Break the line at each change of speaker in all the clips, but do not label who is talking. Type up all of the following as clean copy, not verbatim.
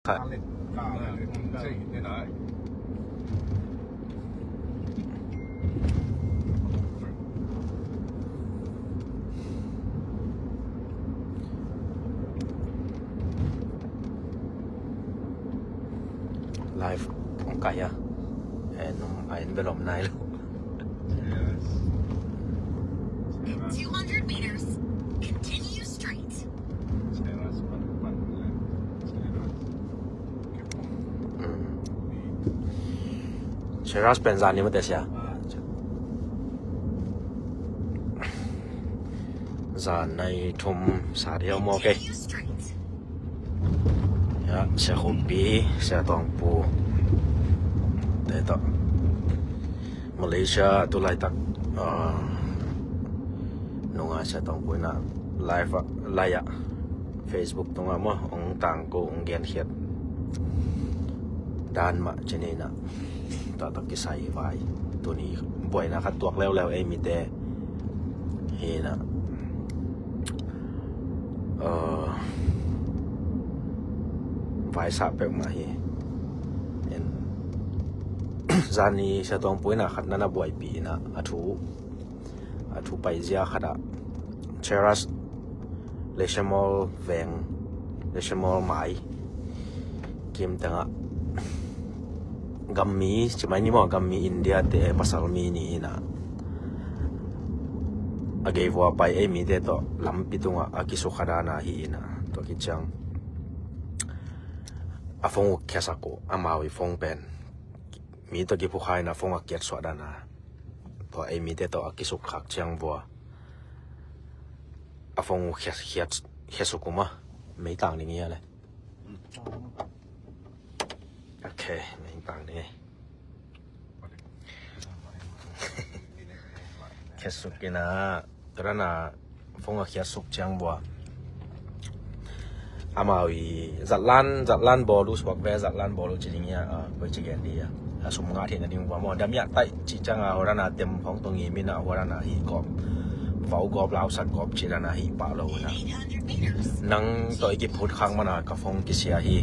ครับlive ของไก่อะen belum naik
In 200 meters, continue straight.
Cheras pensan ni mata sia zan nai thum sa dia mo ke
Continue straight.
ya sia hobi sia tong pu te to Malaysia tu lai tak nunga sia tong pu na live laya Facebook tunga mo ong tang ko ong gen khiat dan ma chene na ta tak ki sai vai tu ni boy na khat tuak lew ai mi te he na vai sa pe ma hi en zani sa tong pui na khat na boy pi na athu pai zia khada cheras leshamol veng leshamol mai kim tanga gammi chimai ni mo gammi India te pasal mi ni na agei wa pai e mi te to lampi tunga akisu khada na hi na to ki chang afong khesako amawi fong pen mi to ki pu khai na fong akiat so dana to e mi te to akisu khak chang bo afong khesukuma mei tang ni ngia le okay mei tang ni khesukina karena fong akiasuk chang bo amawi zatlan bolu swak ve zatlan bolu chilingia ko chigen dia asum nga the na ding wa mo damya tai chi changa horana tem phong tongi mina horana hi ko vau gop lau sat gop chirana hi pa lo na
800 meters.
nang to ki phut khang mana ka phong ki sia hi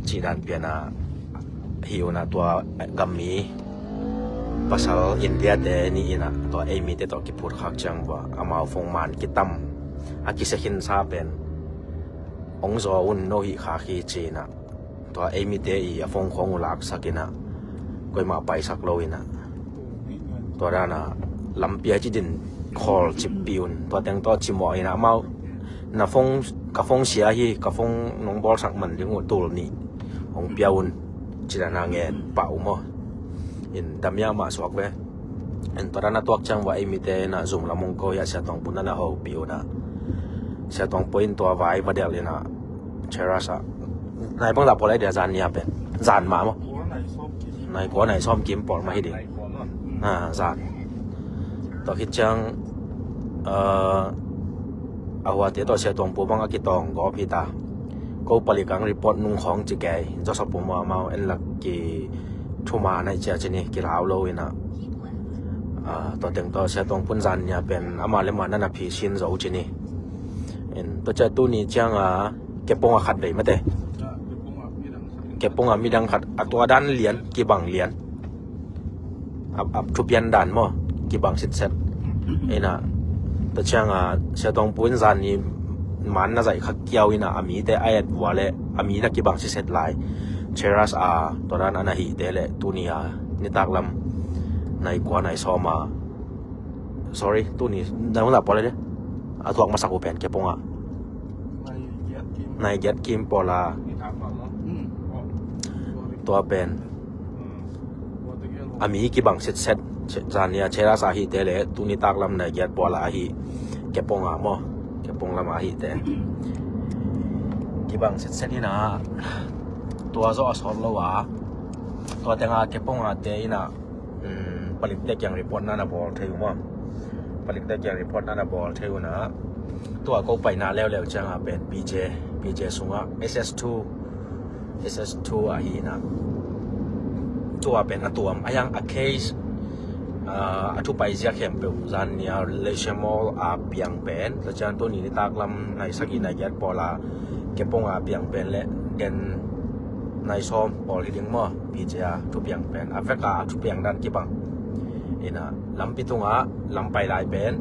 chiran piana hi ona tua gammi pasal India te ni ina to ai mi te to ki phut khak chang wa ama phong man ki tam akisehin sa pen ong zo un no hi kha khi china to ai mi te I afong khong lak sakina koi ma pai sak loina to rana lampia chi din khol chip piun to teng to chimo ina mau na phong ka phong sia hi ka phong nong bol sak man ringu tul ni ong piaun chirana ngen pa umo in damya ma swak ve en to rana tuak chang wa ai mi te na zum lamong ko ya sia tong punana ho piuna sia tong point to vai badel ina cherasa nai bang la polai dia zan nia pen zan ma mo nai ko nai som kim por ma hi ding zan to khit chang awa te to sia tong pu bang ki tong go phi ta ko palikang report nung khong chi kai jo sa pu ma mau en lak ki thuma nai cha chini ki law lo ina to teng to sia tong pun zan nia pen ama le ma na phi sin zo chini en to cha tu ni chang kepong khat dei mate kepong midang khat atwa dan lian ki bang lian ap thupian dan mo ki bang sit set ena to chang sia tong pun zan ni man na zai khak kiau ina ami te ayat wale ami na ki bang si set lai cheras to ran ana hi te le tunia ni taklam nai kwa nai soma sorry tu ni nang la pole de atwak masak pen kepong nai get kim polaตัวเป็นami ki bang set zania chera sa hi te le tuni taklam na get pola hi kepong mo kepong lama hi te ki bang set ina tua zo asol lo wa tua tenga kepong te ina palik tek yang report na bol theu mo palik tek yang report na bol theu na tua ko pai na lew changa pen PJ sunga SS2 hi na tua pen atuam ayang a case atu pai zia khem pe zan nia leshamol piang pen la chan to ni taklam nai sakina yat pola kepong piang pen le เด่นในซ้อมบอลที่ดึงมั่วพีเจียทุกอย่างเป็นแอฟริกาทุกอย่างด้านกี่บังนะลำปิตุงะลำไปหลายเป็น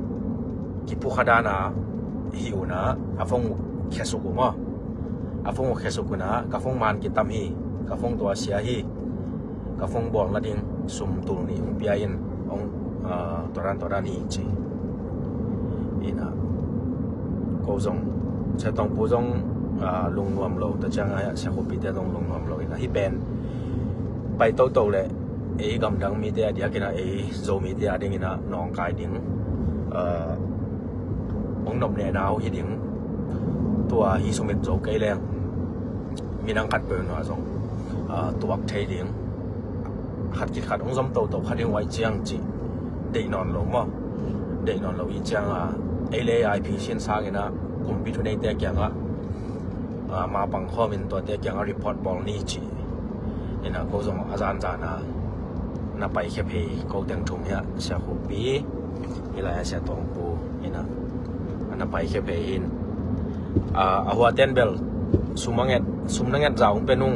กิปุขดานะหิวนะอาฟงแค่สุกุมั่วอาฟงแค่สุกุนะกาฟงมันกิตามฮีกาฟงตัวเสียฮีกาฟงบอลละดิ้งซุ่มตุลนี่องเปียอินองตัวรันนี่จีนะก็จงใช้ต้องปูจงลงนวมเราแต่จังไงเสียคนปีเดียวลงนวมเราอีกนะที่เป็นไปโตๆเลยกำดังมีเดียเดียกินโซมีเดียดิ้งนะน้องกายดิ้งองนมเนี่ยนาวฮีดิ้งตัวฮีสมิทโจเกยแรงมีนังขัดเปิลหน่อยส่งตัวเทดิ้งขัดกิดขัดองจำโตขัดดิ้งไว้เจียงจีเด็กนอนลงมั้งเด็กนอนลงอีเจียงเลยไอพีเชียนสร้างนะคอมพิวเตอร์ในเตียงมาบังข้อมินตัวเตียงรีพอร์ตบอลนี่จีนะก็ส่งอาจารย์จานะไปแค่เพย์ก็เตียงทุ่มเนี่ยเสียหุบปีนี่แหละเสียตองปูนะไปแค่เพย์อินหัวเต้นเบลซุมนังเงจ้าเป็นนุ่ง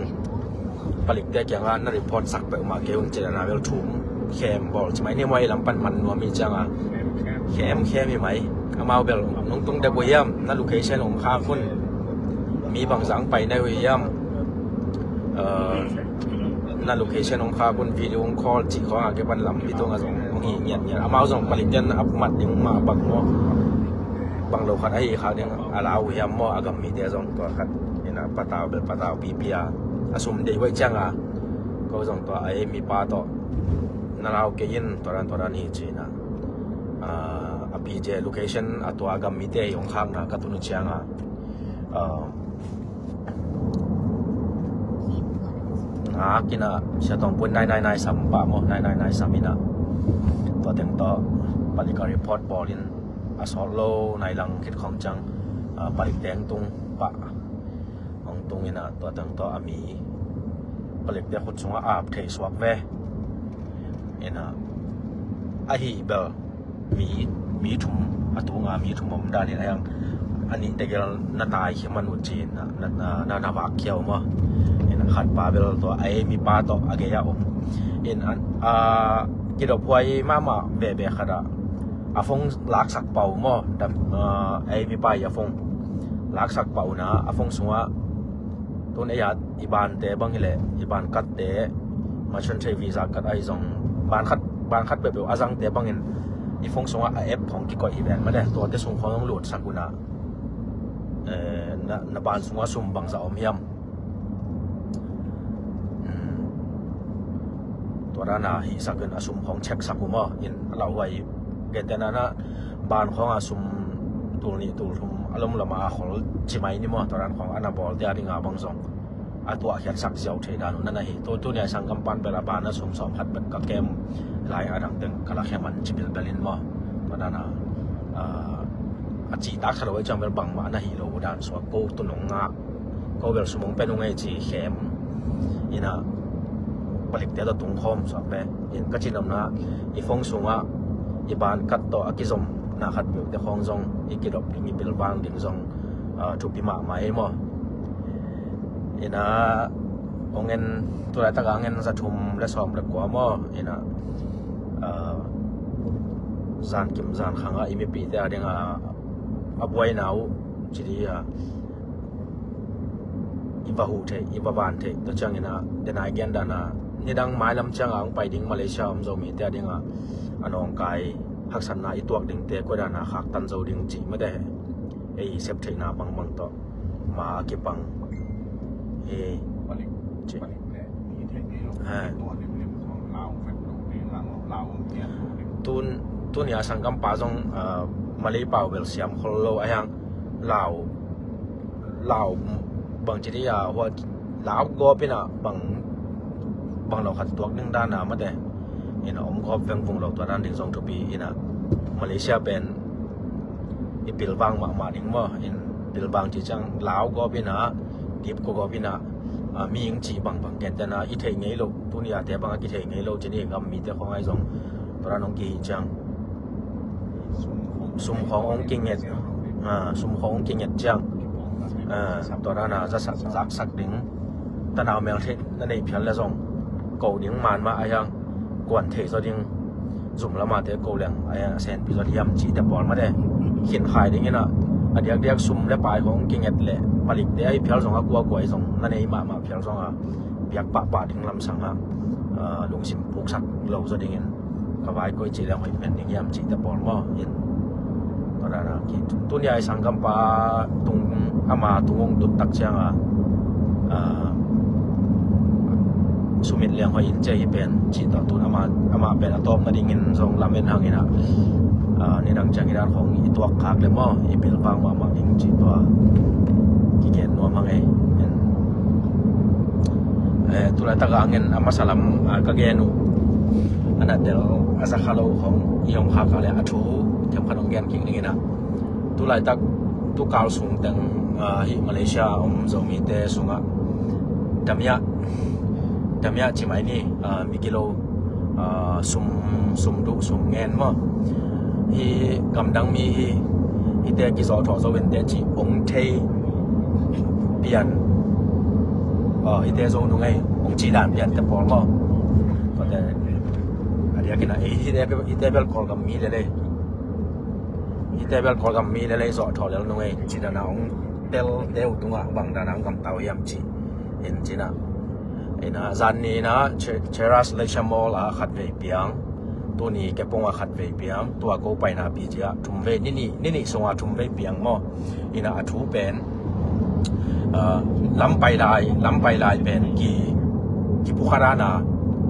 ผลิตเตียงนั่นรีพอร์ตสักเปิดมาเกี่ยวกับเจรนาเบลทุ่มแคมบอลใช่ไหมเนี่ยไว้ลำปันมันนัวมีจังแคมมีไหมมาเบลน้องตรงเดบวยมนั่นโลเคชั่นของข้าคุณมีบางสังไปในวิยมนั่นโลเคชั่นของข้าคุณวิดีโอคอลจีของอาเก็บันลำที่ตรงนั้นของเงียบเอามาส่งผลิตยันอัพมัดยังมาบังโมบังโลคัดไอ้เขาเนี่ยอาลาวิยมโมอากามีเดียส่งตัวคัดนี่นะปะตาวปีเปียอาสมเดย์ไว้จังก็ส่งตัวไอ้มีปาต่อนั่นเราเกินตัวนั้นนี่จีนะพีเจโลเคชั่นตัวอากามีเดียของข้างนะกัตุนุจังกินเสียต้องปุ่นนายสัมปะโมนายสัมินะตัวเต็มต่อปฏิการรีพอร์ตบอลินอาสอโลนายลังคิดของจังปฏิแดงตรงปะของตรงนี้นะตัวเต็มต่อมีปฏิเดียขุดสงอาบเทสวักเวนะไอฮีเบลมีถุมตัวงามีถุมผมได้เนี่ยยังอันนี้แต่ก็น่าตายเข้มมันอุจีนน่าวักเขียวมั้งขัดปลาเบลตัวไอมีปลาต่ออาเกียอมกิดพวยมาเบะขนาดฟงลักสักเป่ามั้งดไอมีปลายฟงลักสักเป่านะฟงสัวตัวนี้อีบานเตะบางทีเลยอีบานกัดเตะมาชนใช้วีซ่ากัดไอซองบานคัดแบบอาจังเตะบางทีอีฟงสัวเอฟของกี่ก่อยอีแบนมาได้ตัวที่ส่งของต้องหลุดสักกุนะนบานสัวสุ่มบางสาวมียมตัวนั้นฮิสักเงินอาสุมของเช็คสักหัวมั้งเราไว้เกิดแต่นั้นบานของอาสุมตัวนี้ตัวทุ่มอารมณ์ละมาของจิมัยนี่มั้งตัวนั้นของอนาบอลเดียร์ที่งาบังซองตัวเขียนสักเสียวเทดานุนั่นเหตุตัวเนี่ยสังกัมปันเปล่าบานนะสมสอบพัดเป็นกับเกมหลายอันดับตึงกระแคมันจิบิลเบลินมั้งตัวนั้นจีตักทะเลจังเบลบังมานะฮีโร่ด้านสวกโกตุนงงาโกเบลสมองเป็นงไงจีเข้มนี่นะผลิตเดียวตรงคอมสอบไปยินก็จินำนะอีฟงสูงอ่ะอีบานกัดต่ออากิซอมนาขัดอยู่แต่ของซองอีกิดอบมีเปลบางดิ่งซองทุกปีมาเองมั้งนี่นะองเงินตัวไหนตะกางเงินจะทุ่มและซ้อมและกว่ามั้งนี่นะจานกิมจานขังอ่ะอีมีปีแต่เดี๋ยวบวยหนาวจีดีอีบาหูเทอีบาบานเทตัวจังนี่นะเดนายเกนดานะนี่ดังไม้ลำจังอ่างไปดิ้งมาเลเซียมโจมีแต่ดิ้งอันองกายหักสันนาอีตัวดิ้งเตะก็ดานะขักตันโจดิ้งจีไม่ได้ไอเซฟเทนาบังต่อมาเก็บบังจีตุนยาสังกัมปาจงมาเลเป่าเบลเซียมคนโลไอ้ยังลาวบางจีดีว่าลาวก็เป็นบางเราขัดตัวนึงด้านมาแต่อมก็เป็นวงเราตัวนั้นถึง2 ปีมาเลเซียเป็นปิลบางมาดิ้งว่าปิลบางจีจังลาวก็เป็นดิบก็เป็นมียิงจีบางแกนแต่อีเทงไงโลตุนยาแต่บางอีเทงไงโลจีนี่ก็มีแต่ของไอ้จงตัวนั้นองกีจังซุ่มขององกิงเง็ดซุ่มขององกิงเง็ดจังตัวนั้นจะสักดิ้ง ตะนาวแมวเทนั่นเองเพียงละซองเกาดิ้งมันมาอายังกวนเทซอดิ้งซุ่มละมาเตเกาเหลียงอายังเซนปีซอดยำจีแต่ปอนมาได้เขียนขายดิ้งน่ะอันเดียกซุ่มและปลายของกิงเอ็ดแหละผลิตได้เพียงซองกลัวกวยซองนั่นเองมาเพียงซองเปียกปะดิ้งลำสังลงสิมปุกสักเหล่าซอดิ้งกวายกวยจีแล้วให้เป็นดิ้งยำจีแต่ปอนมาเห็นตอนนั้นกินตุนยายสังกัมปาตุงอามาตุงตุตักเชียงsumit liang ho in chei pen chi ta tun ama pen atom na dingin song lamen hangina ni dang changina khong i tuak khak le mo i pil pang ma ding chi to ki gen no mangai tula ta ga ngen ama salam ka genu ana del asa khalo khong yong kha ka le athu kem khanong gen king ngina tulai tak tu kal sung tang hi Malaysia zomi te sunga damya chi mai ni mi kilo sum du sum ngen mo hi kam dang mi hi te ki so tho so wen te chi ong thei pian hi te so nu ngai ong chi dan pian te pol mo ko te adia kina hi te bel kol kam mi le hi te bel kol kam mi le so tho le nu ngai chi da na ong tel tunga bang da nang kam tau yam chi en chi na ina zanni na cheras lechamol a khat ve piang to ni ke ponga khat ve piang to ko pai na pi ja thum ve ni songa thum ve piang mo ina athu pen lam pai lai pen ki pukhara na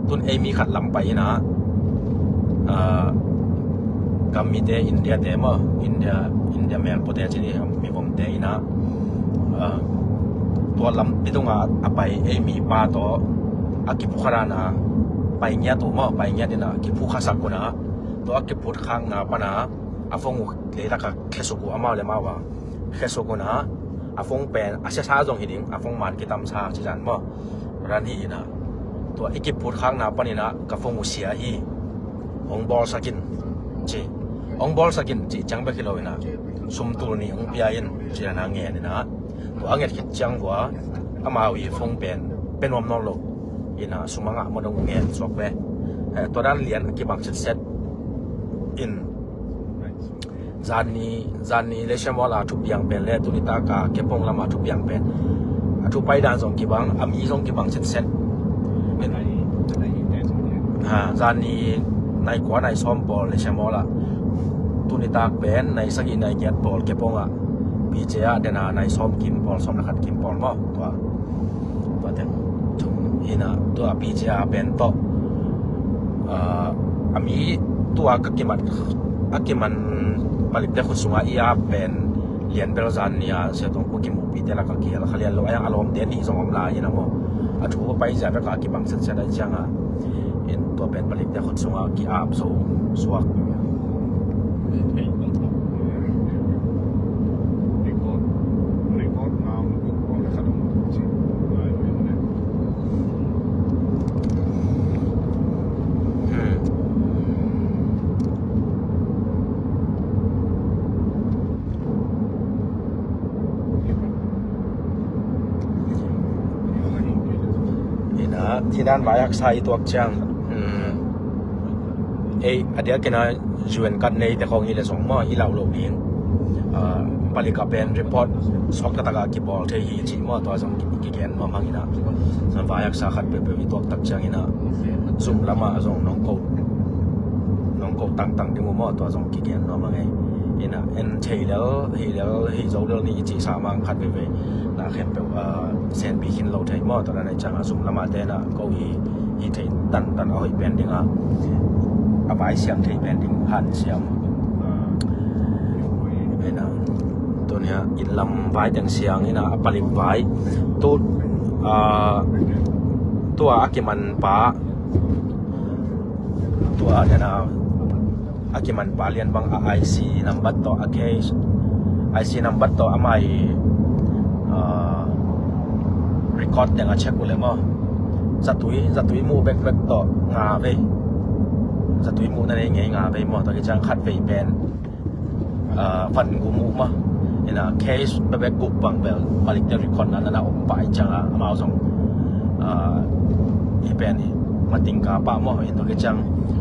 tun emi khat lam pai na kamite india te mo india mel pote chini mi bom te inaตัวลำที่ตรงไปมีปาต่ออากิพุขรานะไปเงี้ยตัวมั่วไปเงี้ยเดนะกิพุขสักคนนะตัวอากิพุข้างนะปะนะอาฟงเลยตะกัเคสุกุอามาเลยมาวะเคสุกุนะอาฟงเป็นอาเซียชาจงหิดิงอาฟงมันกิตามชาจิจันมั่วรันฮีนะตัวอากิพุข้างนะปะนี่นะกับฟงอุเสียฮีองบอลสกินจีองบอลสกินจีจังเบกิโลนะสมตูนี่องพิอายินจีนางเงี้ยนี่นะตัวอังเกตคิดจังว่าอามาวีฟงเป็นวมนอลโลอินะสุมังะมดงเงี้ยสวกเวตัวด้านเรียนกิบังเซตอินจานนี้เลชมอลาทุบยังเป็นและตุนิตากาเก็บปงละมาทุบยังเป็นทุบไปด้านสองกิบังอามีสองกิบังเซตเป็นจานนี้ในกว่าในซ้อมบอลเลชมอลาตุนิตากเป็นในสกินในเกียรติบอลเก็บปงอะปีเจียเดนาในซ้อมกิมบอลซ้อมนักขัดกิมบอลมั้งตัวเต็มจุ่มหินะตัวปีเจียเป็นโตอามีตัวกักกิมันผลิตได้คนสูงอายุเป็นเรียนเบลซานเนี่ยเสียตรงพวกกิมปีเตละกักกิแล้วเขาเรียนเราอย่างอารมณ์เด่นนี่สมองลายนะมั้งถูกไปจากกักกิบังเสร็จได้จังเห็นตัวเป็นผลิตได้คนสูงอายุอาบสูงสวกที่ด้านบายักไซตัวจังอเดียกินะจวนกันในแต่ของอีเลสองม้ออีเหล่าโลกนี้ผลิตกับเป็นรีพอร์ตสอกตะกากิบอลเทียจีม้อตัวสองกิเกนมามังอีนะส่วนบายักสาขัดเปวิตัวตักจังอีนะซุ่มละมาสองน้องโกตั้งที่มัวม้อตัวสองกิเกนมามังไงอีนะเอ็นเทแล้วเฮโจเรื่องนี้จีสามังขัดเปวินะเข้มเปว่าเซนบีคินเราไทยม้อตอนนั้นในจังซุ่มละมาเตนะก็อีไทยตันเอาอีเป็นดิ้งอาไว้เสียงไทยเป็นดิ้งหันเสียงนะตัวเนี้ยอินลำไว้แต่งเสียงนี่นะผลิตไว้ตัวอากิมันปาตัวเนี่ยนะอากิมันปาเรียนบางICนัมบัตต่อICนัมบัตต่ออาไม่record yang acak boleh mah zatui mu back ต่องาไปzatui mu นั่นเองไงงาไปมอตะกิจังคัดไปเป็นฟันกูมูมาเห็นอ่ะ case ไปกุบบังเบลผลิตได้ record นั้นนะออกไปจังอ่ะมาส่ง อีเป็นนี่มาติงกาปะมอเห็นตัวกจัง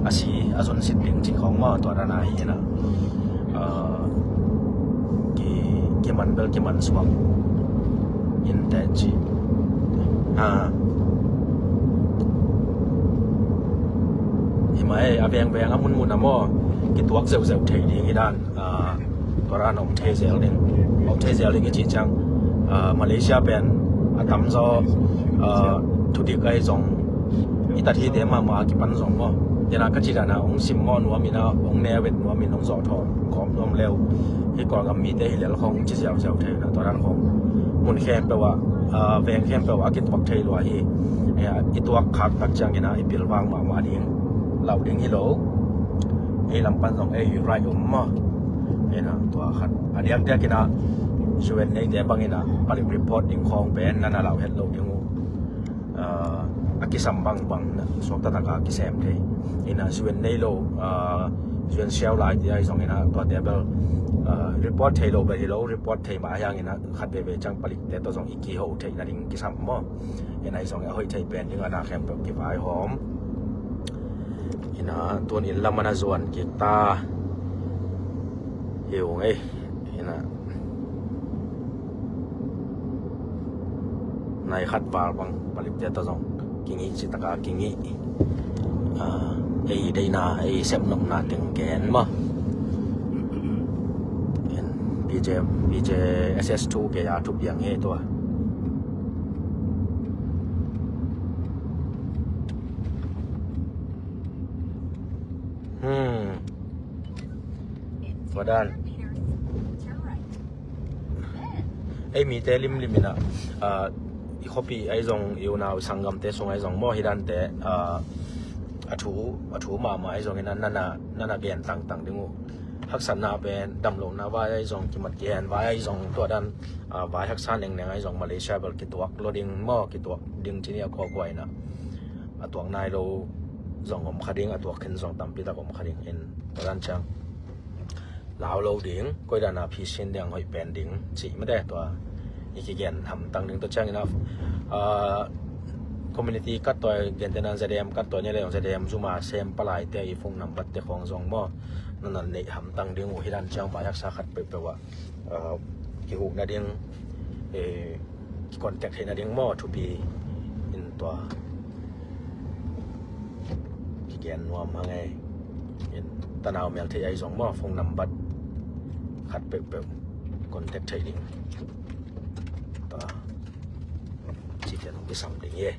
อาศีอาสนสิทธิ์ลิงจิของมอตัวนาฮีนะกีมันเบลกีมันสวงอินเตจิหิมะอาเบียงอามุนมุนนะมอกิตัวเซลเซลเทดีกีด้านตัวร้านอมเทเซลเนี่ยอมเทเซลเลยกิจิจังมาเลเซียเป็นอาตัมโซทุดิกไอซงอีตัดที่เดมากิปันซงมอยานากัจิดานะองซิมมอนัวมินาองเนเวตนัวมินองซอทอของรวมเร็วที่ก่อนกับมีเตฮิเลลของจิเซลเซลเทนะตัวร้านของมุนแคมแปลว่าแวงแคมแปลว่ากิตัวเทลว่าฮีอีตัวขักตักจังกินะอีปิลวางมาดิงเหล่าดิงฮิโลลำปันซงไรมอนะตัวขัดอันนี้เดียกินะชวนในเดียบางนะผลิตรีพอร์ตดิงของเป็นนั่นเราเห็นโลดิงอากิสัมบังนะสองตะตะกากิเซมเทนะชวนในโลชวนเชลไลท์ที่ไอ้สองนะตัวเดียบรีพอร์ตเทโลไปที่โลรีพอร์ตเทมาอย่างนะขัดเบจังผลิตแต่ตัวสองอีกีโฮเทนั่นดิงกิสัมมอไอ้สองเฮ้ยเทเป็นดิงอนาแคมป์กิฟายหอมนะตัวนี้ลำมันส่วนกิตาหิวไงนะในขัดบาลบังผลิตเจ้าตัวกิงอีจิตกากิงอีไอ้ได้นาไอ้เซมนกนาถึงแกนมั้งPJ SS2 แกยาทุกอย่างให้ตัวตัวด้านไอ้มีเตลิมนะอีคอปีไอ้ซงอยู่นาวสังกัมเตส่งไอ้ซงมอฮิดันเตอถูมาไอ้ซงนั่นเกณฑ์ต่างๆดึงฮักษณะเป็นดำลงนะว่าไอ้ซงกิมัดเกณฑ์ว่าไอ้ซงตัวด้านว่าฮักษณะหนึ่งไอ้ซงมาเลเซียเบิลกิตัวโลดิงมอกิตัวดึงที่นี่ก็กวยนะตัวนายเราซงอมคดิงตัวขึ้นซงตั้มปีตะอมคดิงเอ็นตัวด้านจังลาวเราดิ่งก็ด้านน่ะพิเศษเดียงหอยเป็นดิ่งจีไม่ได้ตัวอีกเกี่ยนทำตั้งหนึ่งตัวจังนะคอมมูนิตี้กัดตัวเกี่ยนแต่นั้นแสดงกัดตัวเนี่ยเลยของแสดงซูมาเซมปลายเตยฟงนำบัตรของซองบ่นั่นในทำตั้งดิ่งหัวที่ด้านจังไปยักษาขัดไปว่ากี่หูนาดิ่งก่อนแตกเห็นนาดิ่งบ่ทุบีอินตัวเกี่ยนนัวมาไงตะนาวเมียงที่ไอ้ซองบ่ฟงนำบัตรขัดไปก่อนแตกใช้ดิ่งchỉ cần cái sầm để nghe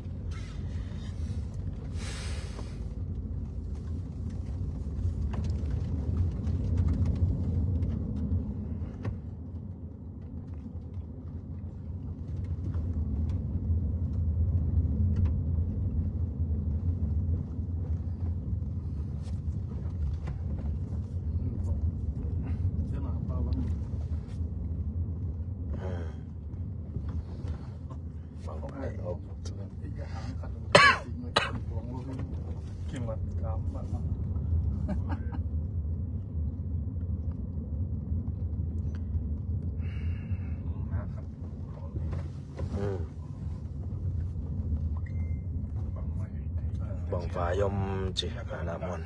บองฟ้ายมจิกานามอน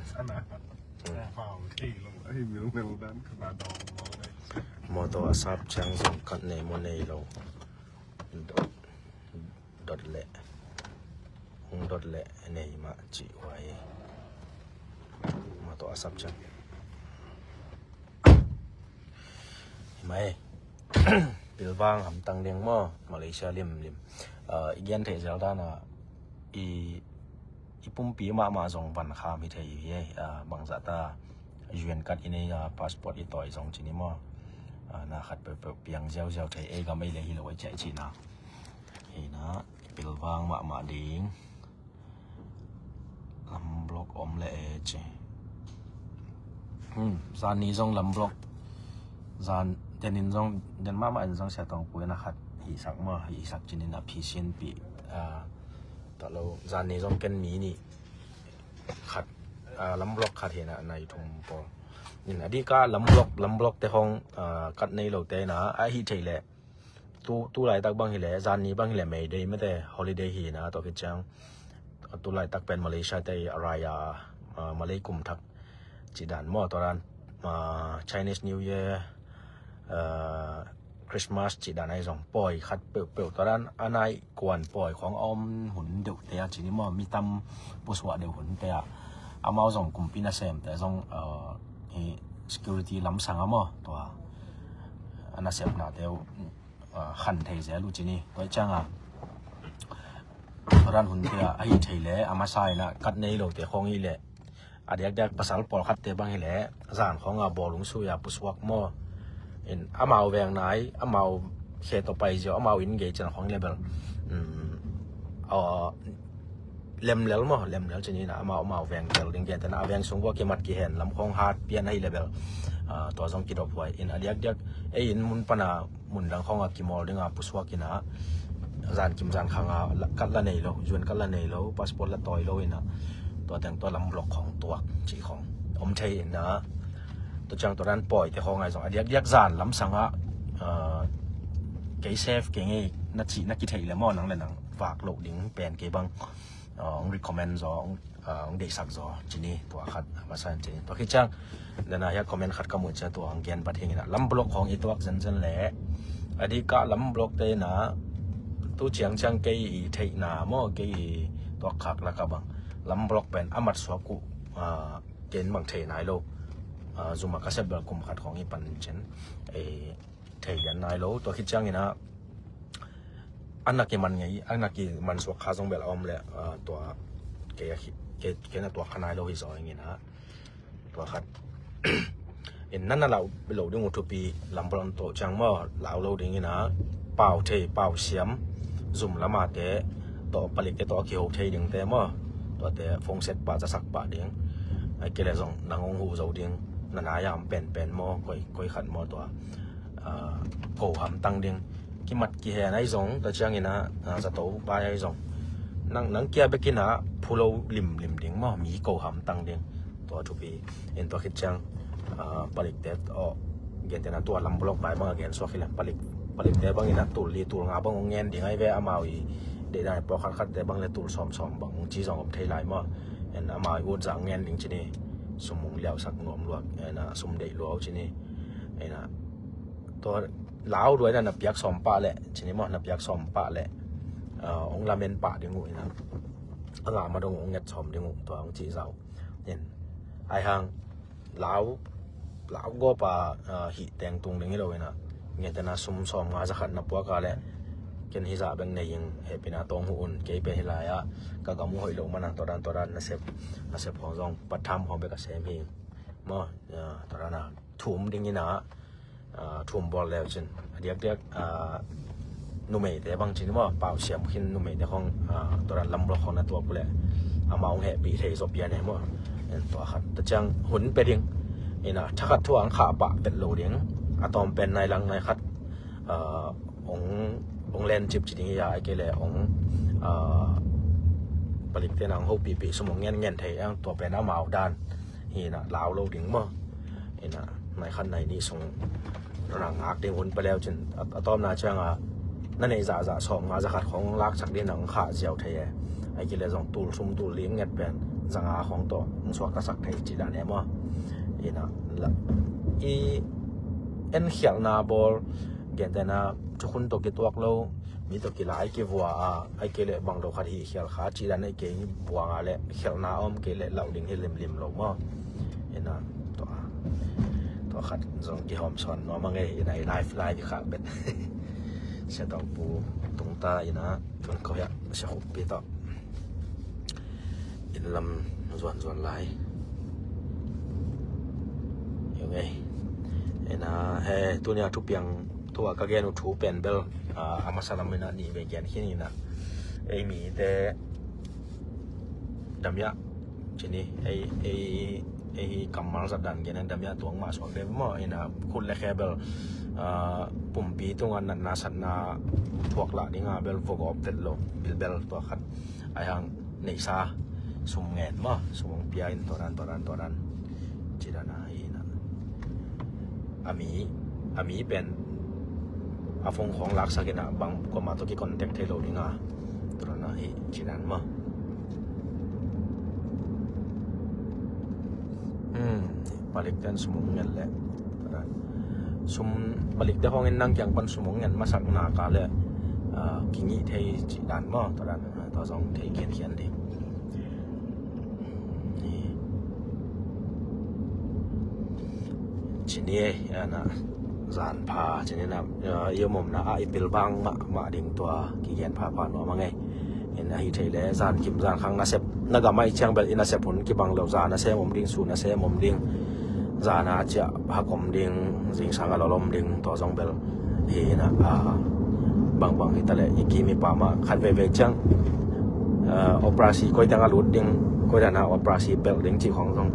มอตัวซับช่างสงกัดในโมเนโลดอทเละดอทเละในมาจิไว้มาตัวซับช่างเห็นไหม ปิลบางหำตังเดียงหม้อมาเลเซียริมอีกยันเทเซลด้านอีปุ่มปีมาส่งปันคามิเทยบางสัตว์ยูเอ็นกัดอินเนียพาสปอร์ตอีต่อยส่งจีนี่มั้งน่าขัดไปเปียงเจ้าไทยก็ไม่เลยฮิโลไว้ใจจีน่าเห็นนะปิลบางมาดิงลำบล็อกอมเละจีซานนี้ส่งลำบล็อกซานเดนินส่งเดนมาอันส่งเสียตรงปุยนะขัดอีสักจีนี่นะพิเศษปีแต่เราจานนี้ต้องเป็นมีนี่ขัดลำบล็อกขัดเห็นในทุ่มปอนี่นะดีก็ลำบล็อกแต่ห้องกัดในเราแต่นะไอ้ที่ใช่แหละ tu lai tak bang hi le zan ni bang hi le mai day me te holiday hi na to ki chang tu lai tak pen Malaysia te araya Malay kum thak chi dan mo to ran Chinese New Year Christmas จีดานไอ้สองปอยคัดเปิ่ตอนนั้นอันไหนกวนปอยของออมหุ่นเดียวแต่จีนี่มอมีตำปุสวะเดียวหุ่นแต่เอามาสองกลุ่มปีน่าเสมแต่สองsecurity ล้ำสังอ่ะมอตัวอันน่าเสมน่ะเดียวขันไทยเสียรู้จีนี่ตัวจังอ่ะร้านหุ่นแต่ไอ้ไทยแหละอามาใส่นะกัดในโลกแต่ของอีแหละอันเดียกภาษาปอคัดแต่บางอีแหละจานของบอลุงสุยาปุสวะมออามาแวงไหนอามาเคต่อไปจะอามาอินเกจของเลเวลเล่มแล้วมั้งเล่มแล้วจะนี่นะอามาแวงเกลดิงเกแต่นะแวงสูงกว่าเกมัดกี่เห็นลำคงฮาร์ดเปลี่ยนให้เลเวลตัวจงคิดออกไว้อันเดียกอินมุนปนามุนดังของกิมอลดึงปุสวากินะจานกิมจานขังกัดละเนยโลจวนกัดละเนยโลพาสปอร์ตละต่อยโลนะตัวแต่งตัวลำบล็อกของตัวจีของอมชัยนะตัวจังตัวนั้นปล่อยแต่ของไงสองอันเดียกจานล้ำสังะเกย์เซฟเกย์ไงนักกิจไทยและมอนังเลยนังฝากโลกดิ้งแปลนเกย์บังrecommend จองเด็กสักจอจีนี่ตัวขัดมาใส่จีตัวคิดจังเดี๋ยวนะอยากคอมเมนต์ขัดกำมือจะตัวอังเกียนประเทศนี่นะล้ำบล็อกของอีตัวจันแหละอดีกะล้ำบล็อกเตนะตัวเจียงจังเกย์ไทยนามอเกย์ตัวขักแล้วก็บังล้ำบล็อกเป็นอามัดสวกุเกณฑ์บางเทนายโลZuma kasih berkum kat kongi pancen teyan nai lo to kijang ina anak man ngai anak man so khazong bel om le to ke na to khanai lo hi so ngina to khat in nan la lo ding to pi lamblon to chang mo lao lo ding ina pau the pau siam zum lama te to palik te to ki ho the ding te mo to te phong set pa cha sak pa ding ai ke le zong nangong hu zo dingนานาอย่างเป็นมอค่อยขัดมอตัวโกหำตั้งเดียงกิมัดกี่แห่ในสองแต่เชียงนี่นะจะโตไปไอ้สองนังเกียไปกินหาผู้เราลิมเดียงมอมีโกหำตั้งเดียงตัวทุบีเอ็นตัวคิดเชียงผลิตเด็ดเกณฑ์แต่นั้นตัวลำบล็อกไปบางเกณฑ์สวกิละผลิตเด็ดบางอย่างตูลีตูงาบางเงี้ยเดียงไอ้เวอามาอีได้พอขัดแต่บางเลยตูซ้อมบางจีสองกับไทยไลน์มอเอ็นอามาอีอุดจังเงี้ยเดียงจีนี่สมมุงเลี้ยวสักหน่วมลวกนะสมเด็จลวกจีนี่นะตัวลาวด้วยนะนับยักษ์สอมปะแหละจีนี่มั้งนับยักษ์สอมปะแหละองลาเมนปะเดียงงูนะลามาดงองเง็ดสอมเดียงงูตัวองจีเจ้าเนี่ยไอหางลาวก็ปะหิแตงตุงเดียงนี้เลยนะเงี้ยแต่นะสมสอมงาจะขัดนับปัวกาแหละเกณฑ์ฮิซาเป็นในยิงเฮปินาตองหุ่นเกย์เป็นฮิลายะก็กำมือหอยลงมานั่งตัวดันนะเสพของจงปัดทำของไปกับเซมเองมั้งตัวดันนะทุ่มดิ้งนี่นะทุ่มบอลแล้วจนเดียกนุ่มแต่บางทีมั้งเป่าเสียมขึ้นนุ่มแต่ของตัวดันลำบล็อกของนั่นตัวกูแหละเอามาเอาแห่ปีเทสเปียเนี่ยมั้งตัวขัดแต่จังหุ่นเป็นดิ้งนี่นะถ้าขัดทั่วอังขาปะเป็นโลดิ้งอะตอมเป็นในหลังในขัดองแลนจิบจีนี่ยาไอเกลองผลิตแต่หนังโฮปีสมองเงี้ยไทยตัวเป็นน้ำเมาดานนี่นะลาวเราถึงมั้งนี่นะในขั้นในนี้ส่งหลังอักเด้งหุ่นไปแล้วจนอะตอมนาจังนั่นเองจะสองมาจะขัดของลากจากเด่นหนังขาเจียวไทยไอเกลส่งตูเลี้ยงเงี้ยเป็นจังอาของตัวสวกสักไทยจีดานเนี่ยมั้งนี่นะอีเอ็นเขียงนาบอลเกณฑ์แต่นะทุกคนตัวกี่ตัวเรามีตัวกี่หลายกี่วัวไอเกลบางตัวขัดหีเขียลขาจีดันไอเกย์บัวงาเละเขียลนาอ้อมเกลเหล่าดิ่งให้เล็มลงมั้งเห็นนะตัวขัดจงกี่หอมสอนน้องมังไงในไลฟ์ที่ขาเป็นเสียดอกปูตรงตาอีนะจนเขาอยากเสียหุบปีต่ออินลำส่วนไลฟ์ยังไงเห็นนะเฮ้ตัวเนี้ยทุกอย่างตัวก็แกนุทูเป็นเบลอามาสลามินานี่เบแกนที่นี่นะไอมีแต่ดำยะทีนี้ไอกำมัลสัดดันแกนั้นดำยะตัวมาสวกเดมมั้งไอนะคุณเลแคเบลปุ่มปีตรงนั้นนาสันนาพวกละนี่งาเบลโฟกอฟเต็ดโลเบลตัวขัดไอหางในซาสมเงินมั้งสมเปียนตัวนั้นจีดานาไอนะอามีเป็น a phong khong lak sakina bang ko ma to ki contact thelo dinga trona hi chinan ma balik dan sumong ngel le sum balik de hong en nang kyang pan sumong ngel ma sak na ka le kingi thei chi dan ma taran to song thei khian khian de chini ana zan pha chini na yomom na a ipil bang ma ding tua ki gen pha pa no ma ngai en a hi thei le zan kim zan khang na sep na ga mai chang bel ina sep hun ki bang lo za na se mom ding su na se mom ding za na cha ha kom ding jing sang a lom ding to jong bel he na bang bang hi tale iki mi pa ma khat ve ve chang operasi koi tang a lut ding koi da na operasi bel ding chi khong jong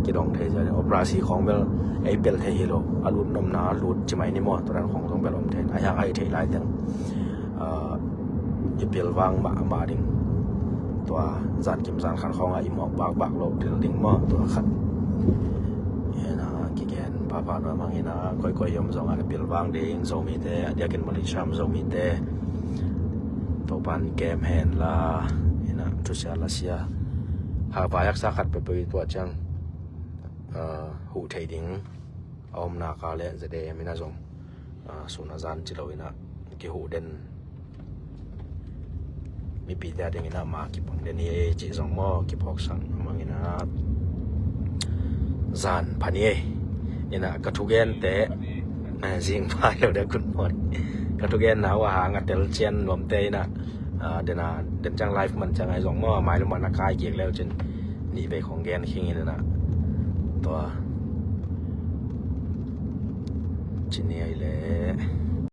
ki dong thei ja operasi khong bel ai bel thei hi lo a lut nom na lut chi mai ni mo to ran khong jong bel om thei a ya ai thei lai tang i bel wang ma dingตัวจานกิมจานขันของไอ้หมอกบากโลกถึงหมอกตัวขันนะกิเกนป้าๆว่ามังนะค่อยๆยอมส่งอะไรเปลี่ยนวางเด้งส่งมีแต่เดี๋ยวกันมาลิชามส่งมีแต่ตัวปันเกมแฮนล่ะนะทุกอย่างละเสียหากว่ายักษ์สักขัดไปตัวจังหูไทยดิ้งอมนากาเลจะได้ไม่น่าส่งสุนัขจานจิโร่นะกี่หูเด่นมีปีแต่เดงนะมากิบังเดนี่จิซองมอกิพอกสังมังนะจานพันเยนะกระทุกเกนแต่จิงพายแล้วเด้อคุณหมดกระทุกเกนนะว่าหางเตลเชียนรวมเตนะเดนะเดนจังไลฟ์มันจังไงซองมอหมายลงมันกายเกียกแล้วจนหนีไปของแกนคิงนี่นะตัวจินี่ไอ้แหละ